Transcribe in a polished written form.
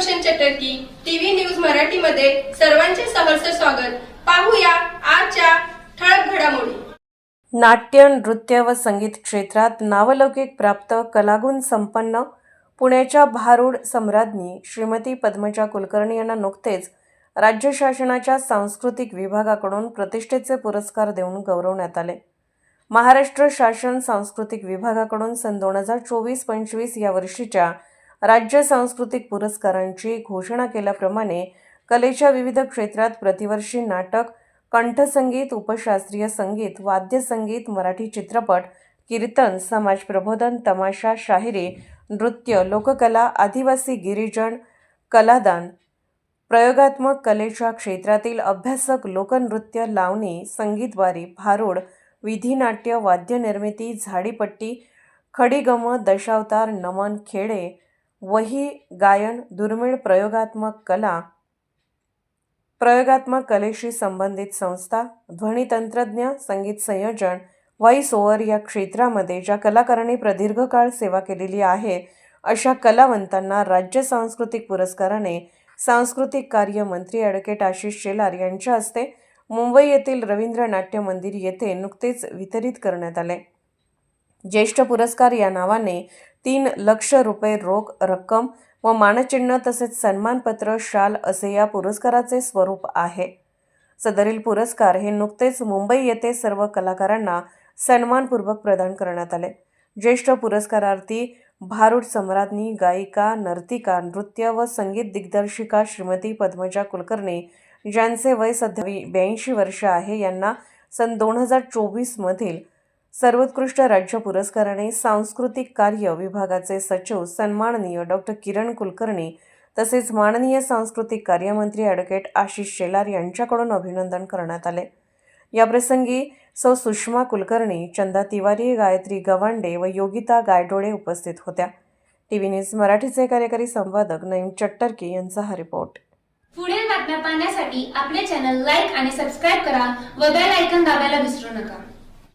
Sudarshan चटर्की TV news Marathi मध्ये सर्वांचे सहर्ष स्वागत। पाहूया आजच्या ठळक घडामोडी। नाट्य, नृत्य व संगीत क्षेत्रात नावलौकिक प्राप्त कलागुण संपन्न पुण्याच्या भारूड सम्राज्ञी श्रीमती पद्मजा कुलकर्णी यांना नुकतेच राज्य शासनाच्या सांस्कृतिक विभागाकडून प्रतिष्ठेचे पुरस्कार देऊन गौरवण्यात आले। महाराष्ट्र शासन सांस्कृतिक विभागाकडून सन 2024-25 या वर्षीच्या राज्य सांस्कृतिक पुरस्कारांची घोषणा केल्याप्रमाणे कलेच्या विविध क्षेत्रात प्रतिवर्षी नाटक, कंठसंगीत, उपशास्त्रीय संगीत, वाद्यसंगीत, मराठी चित्रपट, कीर्तन, समाज प्रबोधन, तमाशा, शाहिरी, नृत्य, लोककला, आदिवासी गिरिजन, कलादान, प्रयोगात्मक कलेच्या क्षेत्रातील अभ्यासक, लोकनृत्य, लावणी, संगीतवारी, भारूड, विधिनाट्य, वाद्यनिर्मिती, झाडीपट्टी, खडीगम, दशावतार, नमन, खेळे, वही गायन, दुर्मिळ प्रयोगात्मक कलेशी संबंधित संस्था, ध्वनितंत्रज्ञ, संगीत संयोजन, व्हॉइस ओव्हर या क्षेत्रामध्ये ज्या कलाकारांनी प्रदीर्घ काळ सेवा केलेली आहे अशा कलावंतांना राज्य सांस्कृतिक पुरस्काराने सांस्कृतिक कार्य मंत्री ॲडव्होकेट आशिष शेलार यांच्या हस्ते मुंबई येथील रवींद्र नाट्य मंदिर येथे नुकतेच वितरित करण्यात आले। ज्येष्ठ पुरस्कार या नावाने 3 लाख रुपये रोख रक्कम व मानचिन्ह तसेच सन्मानपत्र, शाल असे या पुरस्काराचे स्वरूप आहे। सदरील पुरस्कार हे नुकतेच मुंबई येथे सर्व कलाकारांना सन्मानपूर्वक प्रदान करण्यात आले। ज्येष्ठ पुरस्कारार्थी भारूड सम्राज्ञी, गायिका, नर्तिका, नृत्य व संगीत दिग्दर्शिका श्रीमती पद्मजा कुलकर्णी ज्यांचे वय सध्या 82 वर्ष आहे यांना सन 2024 मधील सर्वोत्कृष्ट राज्य पुरस्काराने सांस्कृतिक कार्य विभागाचे सचिव सन्माननीय डॉक्टर किरण कुलकर्णी तसेच माननीय सांस्कृतिक कार्यमंत्री ॲडव्होकेट आशिष शेलार यांच्याकडून अभिनंदन करण्यात आले। याप्रसंगी सौ सुषमा कुलकर्णी, चंदा तिवारी, गायत्री गवांडे व योगिता गायडोळे उपस्थित होत्या। टीव्ही न्यूज मराठीचे कार्यकारी संपादक नईम चट्टर्की यांचा हा रिपोर्ट। पुढील बातम्या पाहण्यासाठी आपले चॅनल लाईक आणि सबस्क्राईब करा व बेल आयकॉन दाबायला विसरू नका।